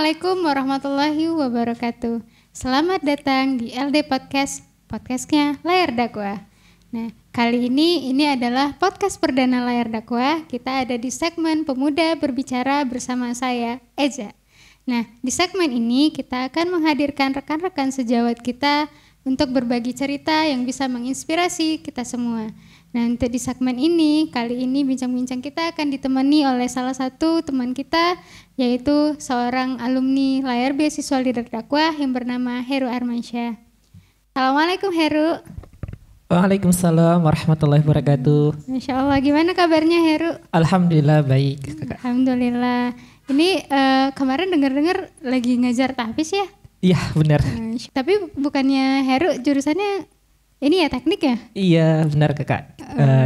Assalamualaikum warahmatullahi wabarakatuh. Selamat datang di LD Podcast, podcastnya Layar Dakwah. Nah, kali ini adalah podcast perdana Layar Dakwah. Kita ada di segmen Pemuda Berbicara bersama saya, Eza. Nah, di segmen ini kita akan menghadirkan rekan-rekan sejawat kita untuk berbagi cerita yang bisa menginspirasi kita semua. Nah, untuk di segmen ini, kali ini bincang-bincang kita akan ditemani oleh salah satu teman kita, yaitu seorang alumni Layar Beasiswa Leader Dakwah yang bernama Heru Armansyah. Assalamualaikum Heru. Waalaikumsalam warahmatullahi wabarakatuh. Masya Allah, gimana kabarnya Heru? Alhamdulillah baik. Alhamdulillah. Ini kemarin dengar-dengar lagi ngajar tahfiz ya? Iya benar. Tapi bukannya Heru jurusannya ini ya teknik ya? Iya benar kakak.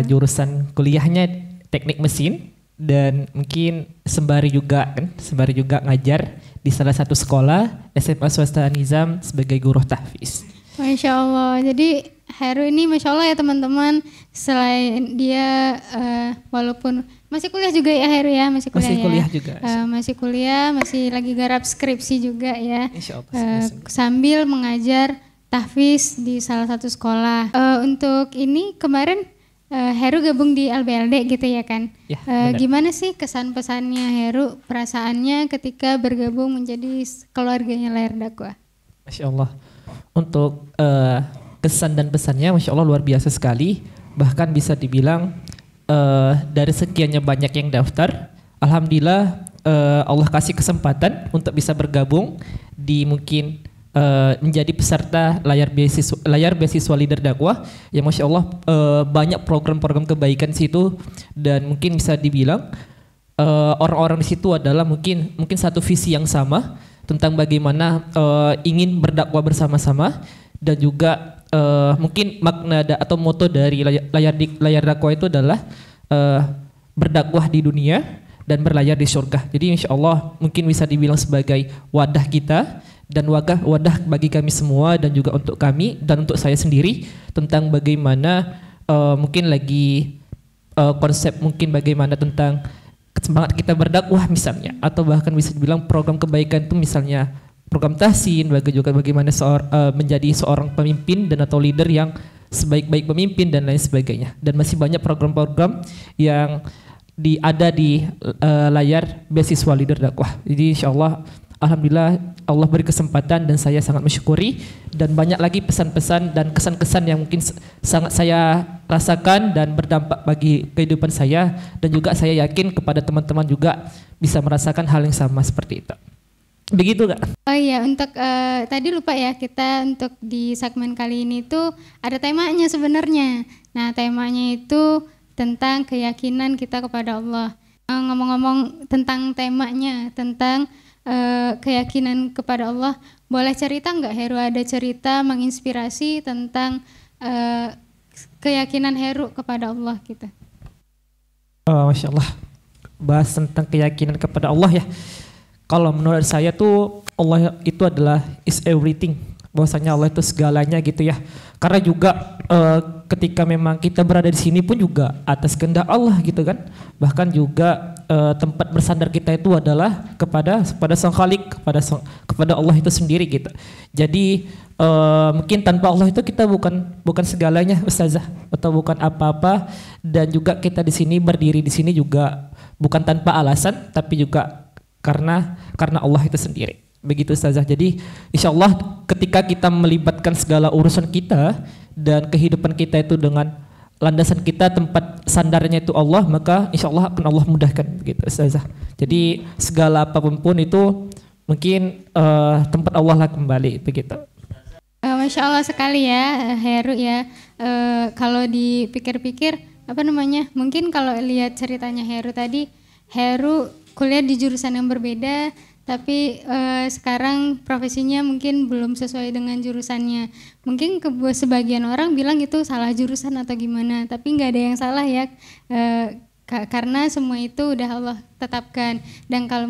Jurusan kuliahnya teknik mesin dan mungkin sembari juga ngajar di salah satu sekolah SMA swasta Nizam sebagai guru tahfiz. Masya Allah. Jadi Heru ini Masya Allah ya teman-teman, selain dia walaupun masih kuliah juga ya Heru ya, masih kuliah juga. Masih kuliah, masih lagi garap skripsi juga ya. Insya Allah. Sambil mengajar tahfiz di salah satu sekolah. Untuk ini kemarin Heru gabung di LBLD gitu ya kan? Ya, gimana sih kesan pesannya Heru, perasaannya ketika bergabung menjadi keluarganya Layar Dakwah? Masya Allah. Untuk kesan dan pesannya Masya Allah luar biasa sekali. Bahkan bisa dibilang dari sekiannya banyak yang daftar, alhamdulillah Allah kasih kesempatan untuk bisa bergabung di mungkin menjadi peserta layar beasiswa Leader Dakwah yang Masya Allah banyak program-program kebaikan situ, dan mungkin bisa dibilang orang-orang di situ adalah mungkin satu visi yang sama tentang bagaimana ingin berdakwah bersama-sama, dan juga mungkin makna atau moto dari layar dakwah itu adalah berdakwah di dunia dan berlayar di surga. Jadi insya Allah mungkin bisa dibilang sebagai wadah kita dan wadah bagi kami semua, dan juga untuk kami dan untuk saya sendiri tentang bagaimana mungkin lagi konsep mungkin bagaimana tentang semangat kita berdakwah misalnya, atau bahkan bisa dibilang program kebaikan itu misalnya program tahsin, bagaimana menjadi seorang pemimpin dan atau leader yang sebaik-baik pemimpin dan lain sebagainya. Dan masih banyak program-program yang ada di layar beasiswa Leader Dakwah. Jadi insya Allah alhamdulillah Allah beri kesempatan dan saya sangat mensyukuri, dan banyak lagi pesan-pesan dan kesan-kesan yang mungkin sangat saya rasakan dan berdampak bagi kehidupan saya, dan juga saya yakin kepada teman-teman juga bisa merasakan hal yang sama seperti itu. Begitu Kak? Oh iya, untuk tadi lupa ya, kita untuk di segmen kali ini tuh ada temanya sebenarnya. Nah, temanya itu tentang keyakinan kita kepada Allah. Ngomong-ngomong tentang temanya, tentang keyakinan kepada Allah, boleh cerita nggak Heru, ada cerita menginspirasi tentang keyakinan Heru kepada Allah gitu? Masya Allah, bahas tentang keyakinan kepada Allah ya. Kalau menurut saya tuh Allah itu adalah is everything, bahwasanya Allah itu segalanya gitu ya. Karena juga ketika memang kita berada di sini pun juga atas kehendak Allah gitu kan. Bahkan juga tempat bersandar kita itu adalah kepada Sang Khalik, kepada Allah itu sendiri gitu. Jadi mungkin tanpa Allah itu kita bukan segalanya Ustazah, atau bukan apa-apa, dan juga kita di sini berdiri di sini juga bukan tanpa alasan, tapi juga karena Allah itu sendiri. Begitu Ustazah. Jadi insya Allah ketika kita melibatkan segala urusan kita dan kehidupan kita itu dengan landasan kita, tempat sandarnya itu Allah, maka insya Allah akan Allah mudahkan begitu Ustazah. Jadi segala apapun pun itu mungkin tempat Allah lah kembali begitu. Masya Allah sekali ya Heru ya. Kalau dipikir-pikir mungkin kalau lihat ceritanya Heru tadi, Heru kuliah di jurusan yang berbeda, tapi sekarang profesinya mungkin belum sesuai dengan jurusannya. Mungkin sebagian orang bilang itu salah jurusan atau gimana, tapi nggak ada yang salah ya, karena semua itu udah Allah tetapkan. Dan kalau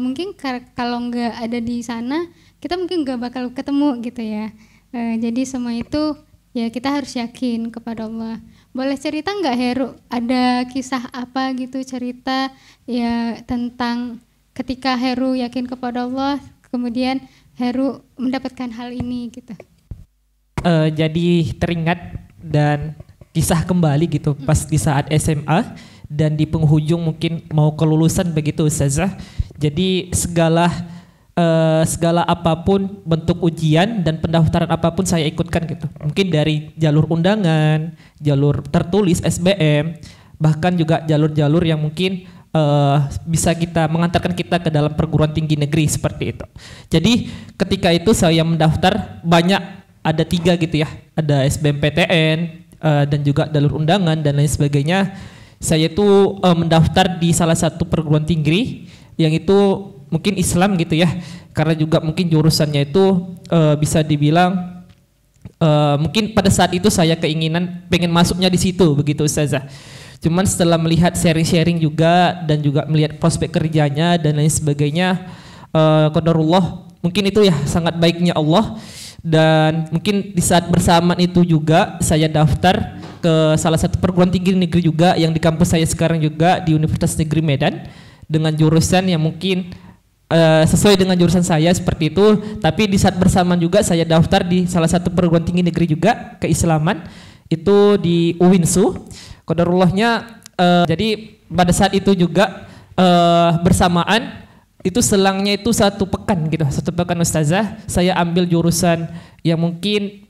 nggak ada di sana, kita mungkin nggak bakal ketemu gitu ya. Jadi semua itu ya kita harus yakin kepada Allah. Boleh cerita nggak Heru, ada kisah apa gitu, cerita ya tentang ketika Heru yakin kepada Allah, kemudian Heru mendapatkan hal ini gitu? Jadi teringat dan kisah kembali gitu pas di saat SMA dan di penghujung mungkin mau kelulusan begitu Ustazah. Jadi segala apapun bentuk ujian dan pendaftaran apapun saya ikutkan gitu. Mungkin dari jalur undangan, jalur tertulis SBM, bahkan juga jalur-jalur yang mungkin bisa kita mengantarkan kita ke dalam perguruan tinggi negeri seperti itu. Jadi ketika itu saya mendaftar banyak, ada 3 gitu ya, ada SBMPTN dan juga jalur undangan dan lain sebagainya. Saya itu mendaftar di salah satu perguruan tinggi yang itu mungkin Islam gitu ya, karena juga mungkin jurusannya itu bisa dibilang mungkin pada saat itu saya keinginan pengen masuknya di situ begitu Ustazah. Cuman setelah melihat sharing-sharing juga dan juga melihat prospek kerjanya dan lain sebagainya, qadarullah mungkin itu ya sangat baiknya Allah. Dan mungkin di saat bersamaan itu juga saya daftar ke salah satu perguruan tinggi negeri juga yang di kampus saya sekarang juga di Universitas Negeri Medan dengan jurusan yang mungkin sesuai dengan jurusan saya seperti itu. Tapi di saat bersamaan juga saya daftar di salah satu perguruan tinggi negeri juga keislaman itu di UINSU. Qadarullahnya jadi pada saat itu juga bersamaan itu selangnya itu 1 pekan gitu, 1 pekan Ustazah, saya ambil jurusan yang mungkin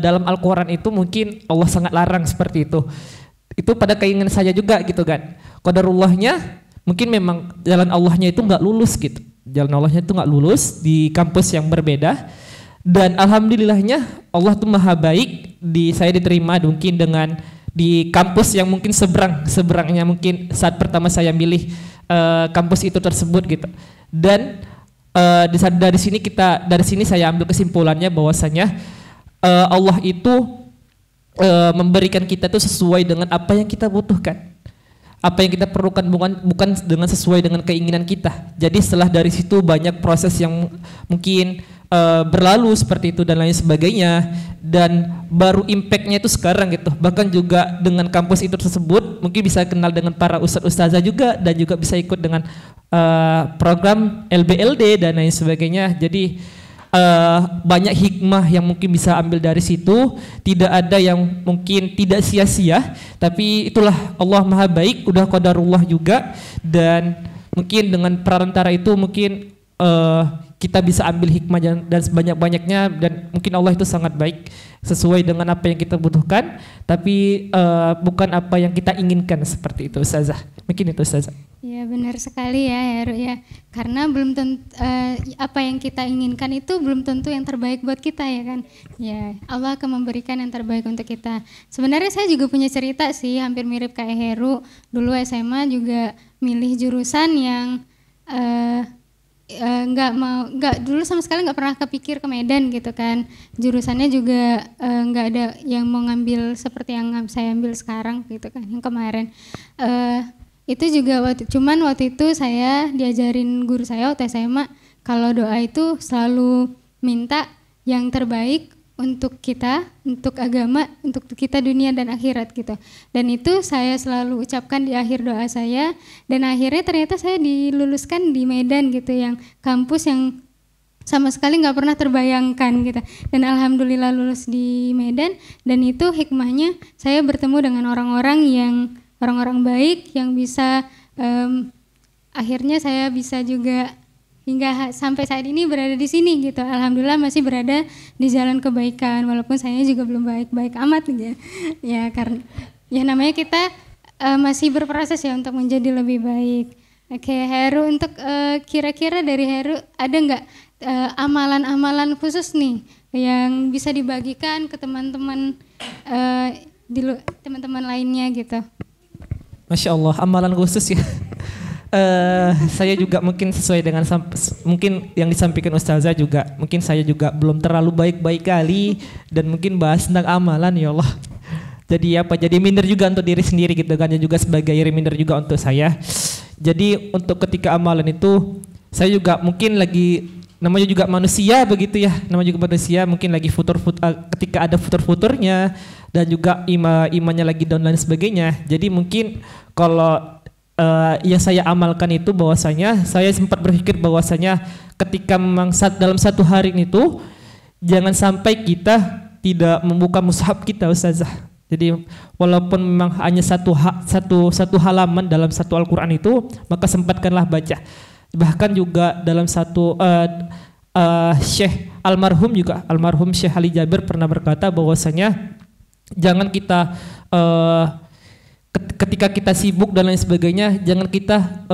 dalam Al-Quran itu mungkin Allah sangat larang seperti itu. Itu pada keinginan saya juga gitu kan. Qadarullahnya mungkin memang jalan Allahnya itu nggak lulus gitu. Jalan Allahnya itu nggak lulus di kampus yang berbeda. Dan alhamdulillahnya Allah tuh maha baik, saya diterima mungkin dengan di kampus yang mungkin seberangnya mungkin saat pertama saya milih kampus itu tersebut gitu. Dan dari sini saya ambil kesimpulannya bahwasanya Allah itu memberikan kita itu sesuai dengan apa yang kita butuhkan, apa yang kita perlukan, bukan dengan sesuai dengan keinginan kita. Jadi setelah dari situ banyak proses yang mungkin berlalu seperti itu dan lain sebagainya, dan baru impactnya itu sekarang gitu. Bahkan juga dengan kampus itu tersebut mungkin bisa kenal dengan para ustadz-ustazah juga, dan juga bisa ikut dengan program LBLD dan lain sebagainya. Jadi banyak hikmah yang mungkin bisa ambil dari situ, tidak ada yang mungkin tidak sia-sia, tapi itulah Allah maha baik, udah qadarullah juga. Dan mungkin dengan perantara itu mungkin kita bisa ambil hikmah dan sebanyak-banyaknya, dan mungkin Allah itu sangat baik sesuai dengan apa yang kita butuhkan, tapi bukan apa yang kita inginkan seperti itu Ustazah. Mungkin itu Ustazah. Ya benar sekali ya Heru ya, karena belum tentu apa yang kita inginkan itu belum tentu yang terbaik buat kita ya kan. Ya Allah akan memberikan yang terbaik untuk kita. Sebenarnya saya juga punya cerita sih, hampir mirip kayak Heru. Dulu SMA juga milih jurusan yang dulu sama sekali nggak pernah kepikir ke Medan gitu kan. Jurusannya juga nggak ada yang mau ngambil seperti yang saya ambil sekarang gitu kan, yang kemarin. Itu juga waktu itu saya diajarin guru saya waktu SMA kalau doa itu selalu minta yang terbaik untuk kita, untuk agama, untuk kita dunia dan akhirat gitu. Dan itu saya selalu ucapkan di akhir doa saya, dan akhirnya ternyata saya diluluskan di Medan gitu, yang kampus yang sama sekali nggak pernah terbayangkan gitu. Dan alhamdulillah lulus di Medan, dan itu hikmahnya saya bertemu dengan orang-orang baik yang bisa akhirnya saya bisa juga hingga sampai saat ini berada di sini gitu. Alhamdulillah masih berada di jalan kebaikan walaupun saya juga belum baik-baik amat gitu. Ya karena ya namanya kita masih berproses ya untuk menjadi lebih baik. Oke, Heru, untuk kira-kira dari Heru ada nggak amalan-amalan khusus nih yang bisa dibagikan ke teman-teman teman-teman lainnya gitu? Masya Allah, amalan khusus ya. Saya juga mungkin sesuai dengan mungkin yang disampaikan Ustazah juga, mungkin saya juga belum terlalu baik-baik kali, dan mungkin bahas tentang amalan ya Allah. Jadi jadi minder juga untuk diri sendiri gitu kan, juga sebagai reminder juga untuk saya. Jadi untuk ketika amalan itu saya juga mungkin lagi, namanya juga manusia begitu ya, namanya juga manusia mungkin lagi ketika ada futur-futurnya, dan juga imannya lagi down dan sebagainya. Jadi mungkin kalau yang saya amalkan itu bahwasanya saya sempat berpikir bahwasanya ketika memang dalam satu hari itu jangan sampai kita tidak membuka mushaf kita, Ustazah. Jadi walaupun memang hanya satu halaman dalam satu Al-Qur'an itu, maka sempatkanlah baca. Bahkan juga dalam satu Syekh almarhum Syekh Ali Jabir pernah berkata bahwasanya jangan kita ketika kita sibuk dan lain sebagainya, jangan kita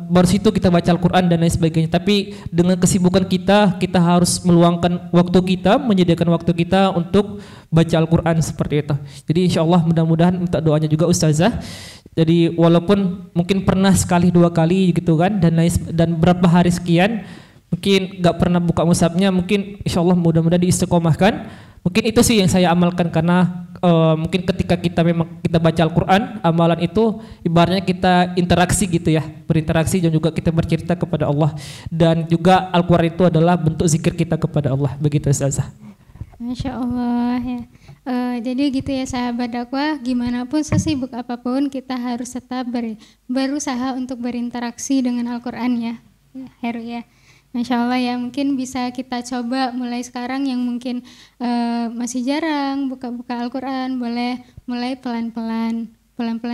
baru situ kita baca Al-Quran dan lain sebagainya. Tapi dengan kesibukan kita harus meluangkan waktu kita, menyediakan waktu kita untuk baca Al-Quran seperti itu. Jadi insya Allah mudah-mudahan minta doanya juga Ustazah. Jadi walaupun mungkin pernah sekali dua kali gitu kan, dan berapa hari sekian mungkin nggak pernah buka mushafnya, mungkin insya Allah mudah-mudahan diistiqomahkan. Mungkin itu sih yang saya amalkan, karena mungkin ketika kita baca Al-Quran, amalan itu ibaratnya kita interaksi gitu ya, berinteraksi dan juga kita bercerita kepada Allah, dan juga Al-Quran itu adalah bentuk zikir kita kepada Allah. Begitu Ustazah. Masya Allah ya. Jadi gitu ya sahabat dakwah, gimana pun sesibuk apapun kita harus tetap berusaha untuk berinteraksi dengan Al-Quran ya, Heru ya. Masya Allah ya, mungkin bisa kita coba mulai sekarang yang mungkin masih jarang buka-buka Al-Quran, boleh mulai pelan-pelan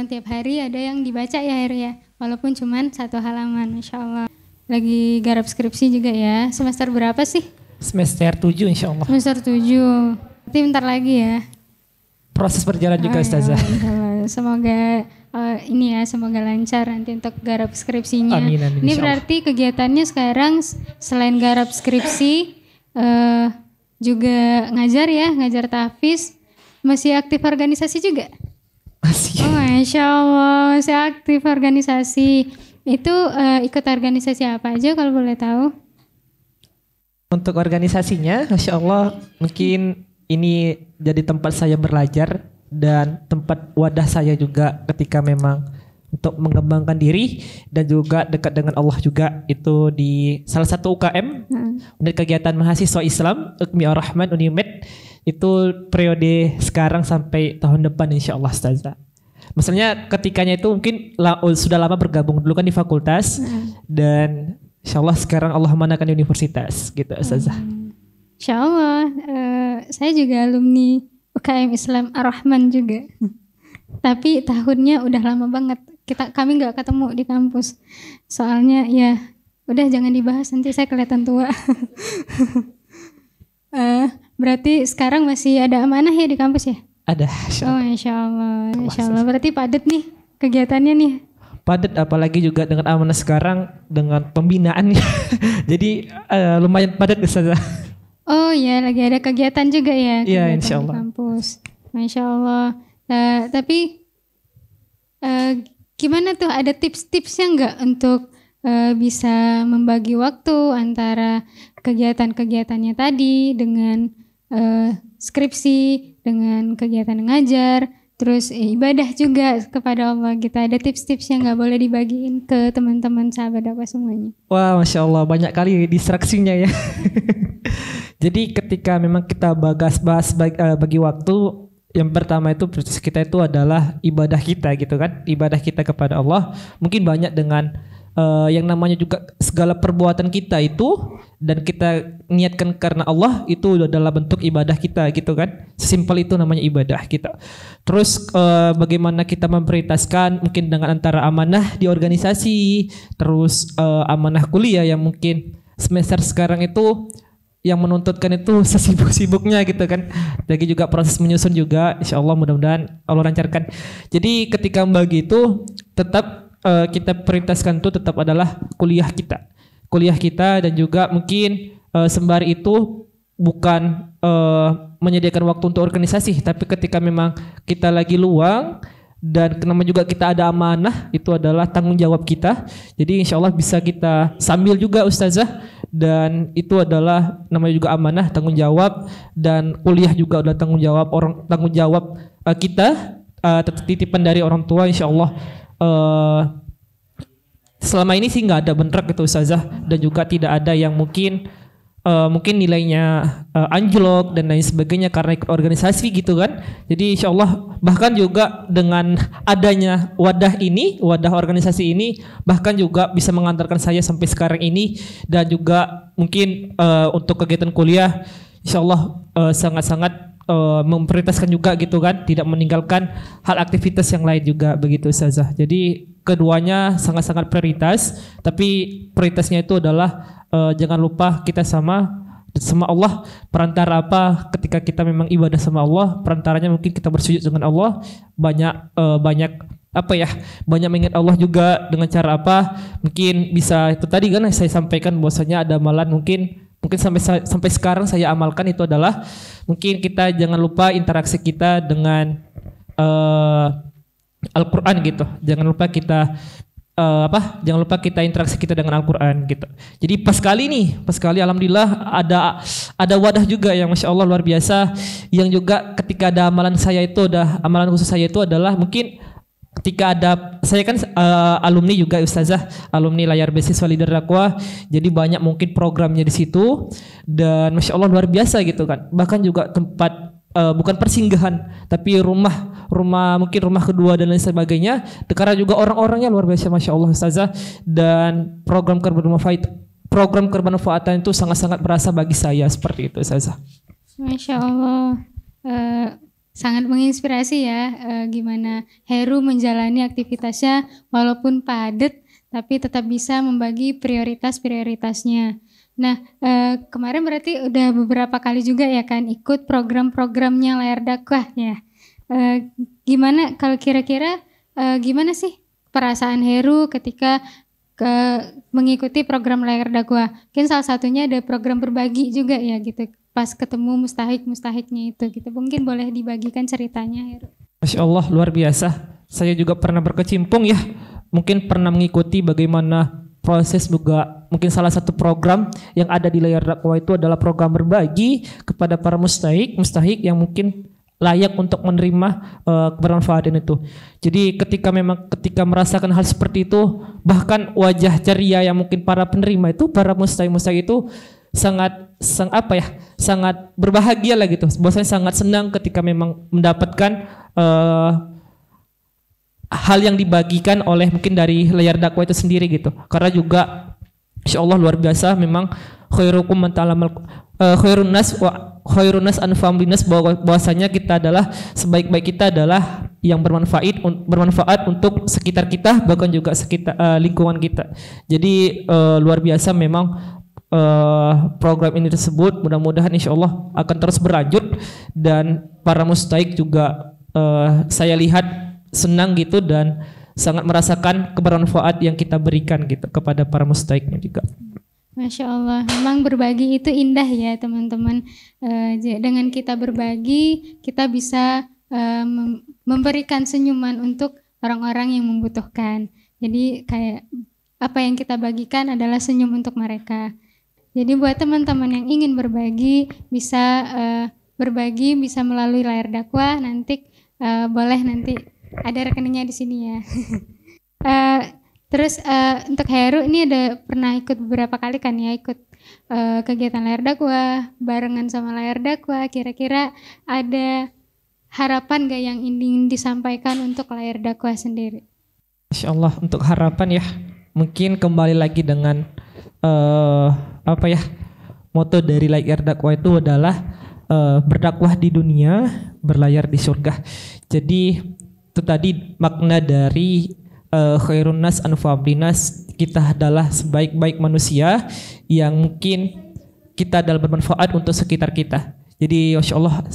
tiap hari ada yang dibaca ya Heru ya, walaupun cuman satu halaman. Masya Allah. Lagi garap skripsi juga ya, semester berapa sih? Semester 7 insya Allah. Semester 7, nanti bentar lagi ya. Proses berjalan juga Ustazah. Ya, semoga ini ya, semoga lancar nanti untuk garap skripsinya. Amin, amin, ini berarti kegiatannya sekarang selain garap skripsi juga ngajar ya, ngajar tahfiz. Masih aktif organisasi juga? Masih. Oh Masya Allah, masih aktif organisasi. Itu ikut organisasi apa aja kalau boleh tahu? Untuk organisasinya, Masya Allah, mungkin ini jadi tempat saya belajar dan tempat wadah saya juga ketika memang untuk mengembangkan diri dan juga dekat dengan Allah juga. Itu di salah satu UKM, unit kegiatan mahasiswa Islam Ukmi Ar-Rahman Unimed, itu periode sekarang sampai tahun depan insya Allah Ustazah. Maksudnya ketikanya itu mungkin sudah lama bergabung dulu kan di fakultas, dan insya Allah sekarang Allah manakan di universitas gitu Ustazah. Insya Allah, saya juga alumni UKM Islam Ar-Rahman juga. Tapi tahunnya udah lama banget. Kami nggak ketemu di kampus. Soalnya ya udah jangan dibahas, nanti saya kelihatan tua. Berarti sekarang masih ada amanah ya di kampus ya? Ada. Oh Insya Allah. Insya Allah. Berarti padat nih kegiatannya nih. Padat, apalagi juga dengan amanah sekarang dengan pembinaannya. Jadi lumayan padat Ustazah. Oh ya, lagi ada kegiatan juga ya? Iya, insya Allah. Di kampus. Masya Allah. Tapi gimana tuh, ada tips-tipsnya nggak untuk bisa membagi waktu antara kegiatan-kegiatannya tadi dengan skripsi, dengan kegiatan ngajar, terus ibadah juga kepada Allah gitu. Ada tips-tips yang nggak boleh dibagiin ke teman-teman sahabat dakwah semuanya? Wah, Masya Allah, banyak kali distraksinya ya. Jadi ketika memang kita bahas bagi waktu, yang pertama itu proses kita itu adalah ibadah kita gitu kan, ibadah kita kepada Allah. Mungkin banyak dengan yang namanya juga segala perbuatan kita itu, dan kita niatkan karena Allah, itu adalah bentuk ibadah kita gitu kan. Sesimpel itu namanya ibadah kita. Terus bagaimana kita memprioritaskan mungkin dengan antara amanah di organisasi, terus amanah kuliah yang mungkin semester sekarang itu yang menuntutkan itu sesibuk-sibuknya gitu kan. Lagi juga proses menyusun juga, insya Allah mudah-mudahan Allah lancarkan. Jadi ketika membagi itu tetap kita prioritaskan itu tetap adalah kuliah kita, dan juga mungkin sembari itu bukan menyediakan waktu untuk organisasi, tapi ketika memang kita lagi luang dan namanya juga kita ada amanah, itu adalah tanggung jawab kita. Jadi insya Allah bisa kita sambil juga Ustazah, dan itu adalah namanya juga amanah, tanggung jawab, dan kuliah juga adalah tanggung jawab kita, titipan dari orang tua. Insya Allah selama ini sih nggak ada bentrok itu Ustazah, dan juga tidak ada yang mungkin mungkin nilainya anjlok dan lain sebagainya karena ikut organisasi gitu kan. Jadi insya Allah bahkan juga dengan adanya wadah organisasi ini bahkan juga bisa mengantarkan saya sampai sekarang ini, dan juga mungkin untuk kegiatan kuliah insya Allah sangat-sangat memprioritaskan juga gitu kan, tidak meninggalkan hal aktivitas yang lain juga begitu Ustazah. Jadi keduanya sangat-sangat prioritas, tapi prioritasnya itu adalah jangan lupa kita sama Allah. Perantara apa ketika kita memang ibadah sama Allah, perantaranya mungkin kita bersujud dengan Allah, banyak mengingat Allah juga. Dengan cara apa? Mungkin bisa itu tadi kan saya sampaikan bahwasanya ada amalan mungkin sampai sekarang saya amalkan, itu adalah mungkin kita jangan lupa interaksi kita dengan Al-Quran gitu. Jangan lupa kita interaksi kita dengan Al-Quran gitu. Jadi pas kali alhamdulillah ada wadah juga yang masya Allah luar biasa, yang juga ketika ada amalan khusus saya itu adalah mungkin ketika saya kan alumni juga Ustazah, alumni layar beasiswa Leader Dakwah, jadi banyak mungkin programnya di situ, dan masya Allah luar biasa gitu kan. Bahkan juga tempat bukan persinggahan tapi rumah kedua dan lain sebagainya, karena juga orang-orangnya luar biasa masya Allah Ustazah, dan program kebermanfaatan itu sangat-sangat berasa bagi saya seperti itu Ustazah. Masya Allah. Sangat menginspirasi ya, gimana Heru menjalani aktivitasnya walaupun padat tapi tetap bisa membagi prioritasnya. Nah, kemarin berarti udah beberapa kali juga ya kan ikut program-programnya Layar Dakwah ya. Gimana kalau kira-kira gimana sih perasaan Heru ketika mengikuti program Layar Dakwah? Mungkin salah satunya ada program berbagi juga ya gitu. Pas ketemu mustahik-mustahiknya itu gitu. Mungkin boleh dibagikan ceritanya Heru. Masya Allah luar biasa. Saya juga pernah berkecimpung ya. Mungkin pernah mengikuti bagaimana proses juga. Mungkin salah satu program yang ada di Layar Dakwah itu adalah program berbagi kepada para mustahik yang mungkin layak untuk menerima kebermanfaatan itu. Jadi ketika merasakan hal seperti itu, bahkan wajah ceria yang mungkin para penerima itu, para mustahik itu sangat berbahagia lah gitu. Bahwasanya sangat senang ketika memang mendapatkan hal yang dibagikan oleh mungkin dari Layar Dakwah itu sendiri gitu. Karena juga insya Allah luar biasa memang khairukum man ta'allamal khairun nas anfa'um linnas, bahwasanya kita adalah sebaik-baik kita adalah yang bermanfaat untuk sekitar kita, bahkan juga sekitar lingkungan kita. Jadi luar biasa memang program ini tersebut, mudah-mudahan insya Allah akan terus berlanjut, dan para mustahik juga saya lihat senang gitu dan sangat merasakan kebermanfaat yang kita berikan gitu kepada para mustahiknya juga. Masya Allah, memang berbagi itu indah ya teman-teman. Dengan kita berbagi, kita bisa memberikan senyuman untuk orang-orang yang membutuhkan. Jadi kayak apa yang kita bagikan adalah senyum untuk mereka. Jadi buat teman-teman yang ingin berbagi bisa melalui Layar Dakwah. Nanti boleh nanti ada rekeningnya di sini ya. Terus untuk Heru ini ada pernah ikut beberapa kali kan ya, ikut kegiatan Layar Dakwah barengan sama Layar Dakwah. Kira-kira ada harapan gak yang ingin disampaikan untuk Layar Dakwah sendiri? Insya Allah untuk harapan ya, mungkin kembali lagi dengan moto dari Layar Dakwah itu adalah berdakwah di dunia, berlayar di surga. Jadi itu tadi makna dari khairun nas anfa'um linnas, kita adalah sebaik-baik manusia yang mungkin kita adalah bermanfaat untuk sekitar kita. Jadi Masya Allah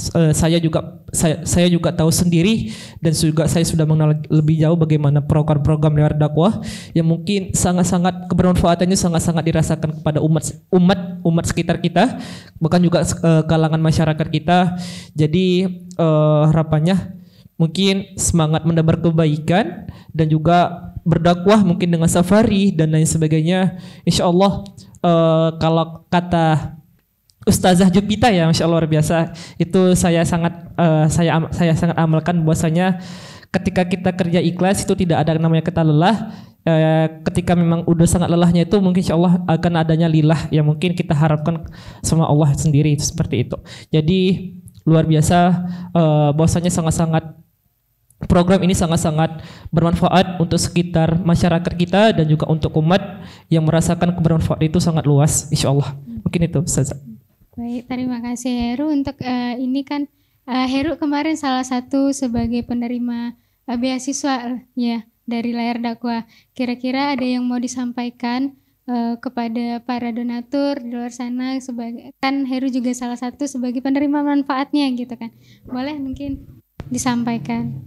saya juga tahu sendiri, dan juga saya sudah mengenal lebih jauh bagaimana program-program Layar Dakwah yang mungkin sangat-sangat kebermanfaatannya sangat-sangat dirasakan kepada umat sekitar kita, bahkan juga kalangan masyarakat kita. Jadi harapannya mungkin semangat menebar kebaikan dan juga berdakwah mungkin dengan safari dan lain sebagainya. Insya Allah kalau kata Ustazah Jupita ya, Masya Allah luar biasa, itu saya sangat amalkan bahwasanya ketika kita kerja ikhlas itu tidak ada namanya kata lelah. ketika memang udah sangat lelahnya itu mungkin insya Allah akan adanya lilah yang mungkin kita harapkan sama Allah sendiri seperti itu. Jadi luar biasa, bahwasanya sangat-sangat program ini sangat-sangat bermanfaat untuk sekitar masyarakat kita dan juga untuk umat yang merasakan kebermanfaat itu sangat luas insya Allah. Mungkin itu Ustazah. Baik, terima kasih Heru untuk ini kan Heru kemarin salah satu sebagai penerima beasiswa ya dari Layar Dakwah. Kira-kira ada yang mau disampaikan kepada para donatur di luar sana, sebagai kan Heru juga salah satu sebagai penerima manfaatnya gitu kan. Boleh mungkin disampaikan.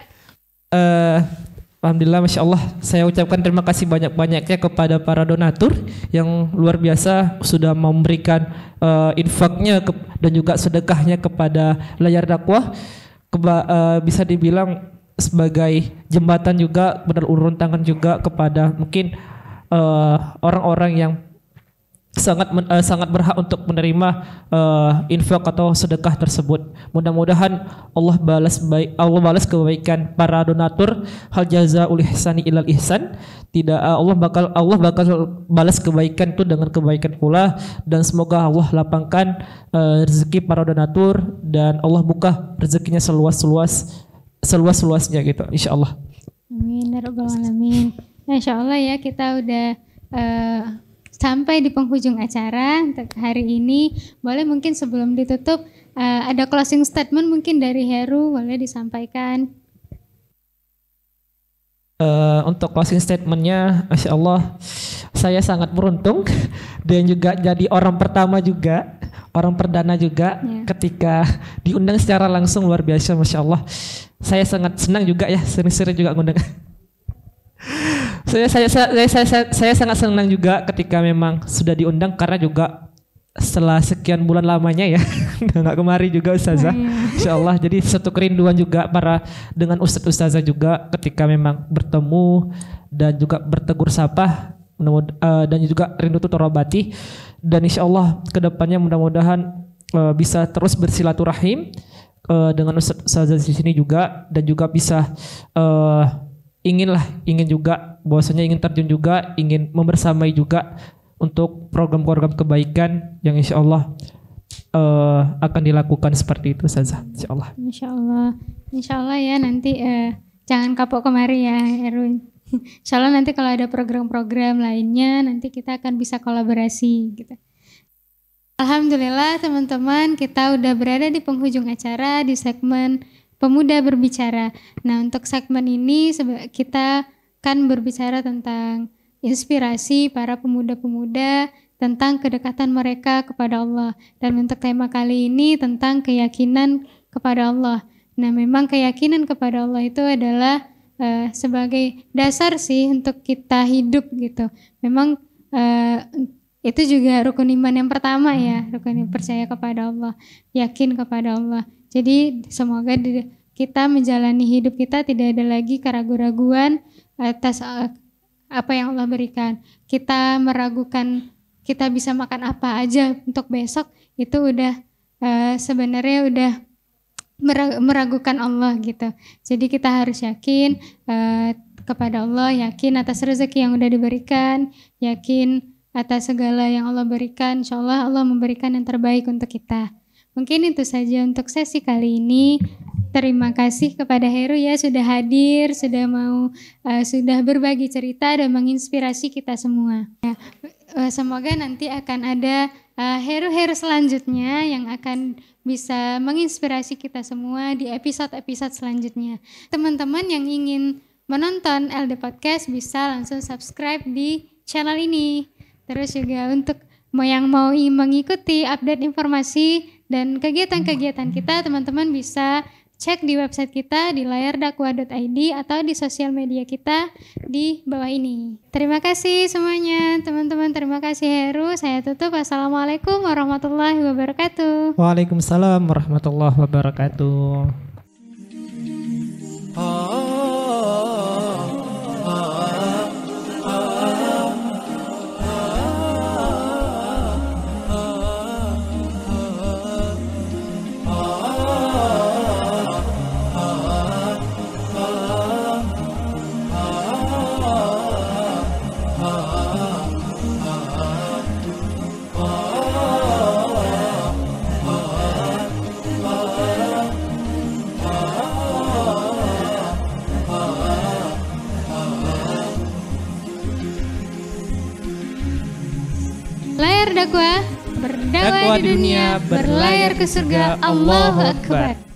Alhamdulillah, Masya Allah, saya ucapkan terima kasih banyak-banyaknya kepada para donatur yang luar biasa sudah memberikan infaknya dan juga sedekahnya kepada Layar Dakwah. Bisa dibilang sebagai jembatan juga, berulur tangan juga kepada mungkin orang-orang yang sangat berhak untuk menerima infak atau sedekah tersebut. Mudah-mudahan Allah balas kebaikan para donatur. Hal jazaul ihsani ilal ihsan. Tidak, Allah bakal balas kebaikan itu dengan kebaikan pula, dan semoga Allah lapangkan rezeki para donatur dan Allah buka rezekinya seluas-luasnya gitu, insyaallah. Amin ya rabbal alamin. Insyaallah ya, kita udah sampai di penghujung acara untuk hari ini. Boleh mungkin sebelum ditutup ada closing statement mungkin dari Heru, boleh disampaikan. Untuk closing statementnya, Masya Allah, saya sangat beruntung dan juga jadi orang pertama juga, orang perdana juga ketika diundang secara langsung, luar biasa, Masya Allah. Saya sangat senang juga ya, sering-sering juga ngundang. Saya sangat senang juga ketika memang sudah diundang, karena juga setelah sekian bulan lamanya ya, nggak kemari juga Ustazah, Insya Allah. Jadi satu kerinduan juga dengan Ustazah juga ketika memang bertemu dan juga bertegur sapa, dan juga rindu itu terobati. Dan Insya Allah kedepannya mudah-mudahan bisa terus bersilaturahim dengan Ustazah di sini juga, dan juga bisa ingin juga bahwasanya ingin terjun juga, ingin membersamai juga untuk program-program kebaikan yang insya Allah akan dilakukan seperti itu saja, insya Allah. Insya Allah ya, nanti jangan kapok kemari ya Erwin. Insya Allah nanti kalau ada program-program lainnya nanti kita akan bisa kolaborasi gitu. Alhamdulillah teman-teman, kita udah berada di penghujung acara di segmen Pemuda Berbicara. Nah, untuk segmen ini kita kan berbicara tentang inspirasi para pemuda-pemuda, tentang kedekatan mereka kepada Allah. Dan untuk tema kali ini tentang keyakinan kepada Allah. Nah, memang keyakinan kepada Allah itu adalah sebagai dasar sih untuk kita hidup gitu. Memang itu juga rukun iman yang pertama ya, rukun percaya kepada Allah, yakin kepada Allah. Jadi semoga kita menjalani hidup kita tidak ada lagi keraguan-raguan atas apa yang Allah berikan. Kita meragukan kita bisa makan apa aja untuk besok, itu udah sebenarnya udah meragukan Allah gitu. Jadi kita harus yakin kepada Allah, yakin atas rezeki yang udah diberikan, yakin atas segala yang Allah berikan. Insya Allah Allah memberikan yang terbaik untuk kita. Mungkin itu saja untuk sesi kali ini. Terima kasih kepada Heru ya sudah hadir, sudah berbagi cerita dan menginspirasi kita semua. Ya, semoga nanti akan ada Heru-Heru selanjutnya yang akan bisa menginspirasi kita semua di episode-episode selanjutnya. Teman-teman yang ingin menonton LD Podcast bisa langsung subscribe di channel ini. Terus juga untuk yang mau mengikuti update informasi dan kegiatan-kegiatan kita, teman-teman bisa cek di website kita di layardakwah.id atau di sosial media kita di bawah ini. Terima kasih semuanya teman-teman, terima kasih Heru. Saya tutup. Assalamualaikum warahmatullahi wabarakatuh. Waalaikumsalam warahmatullahi wabarakatuh. berdakwah di dunia, berlayar ke surga. Allahu Akbar.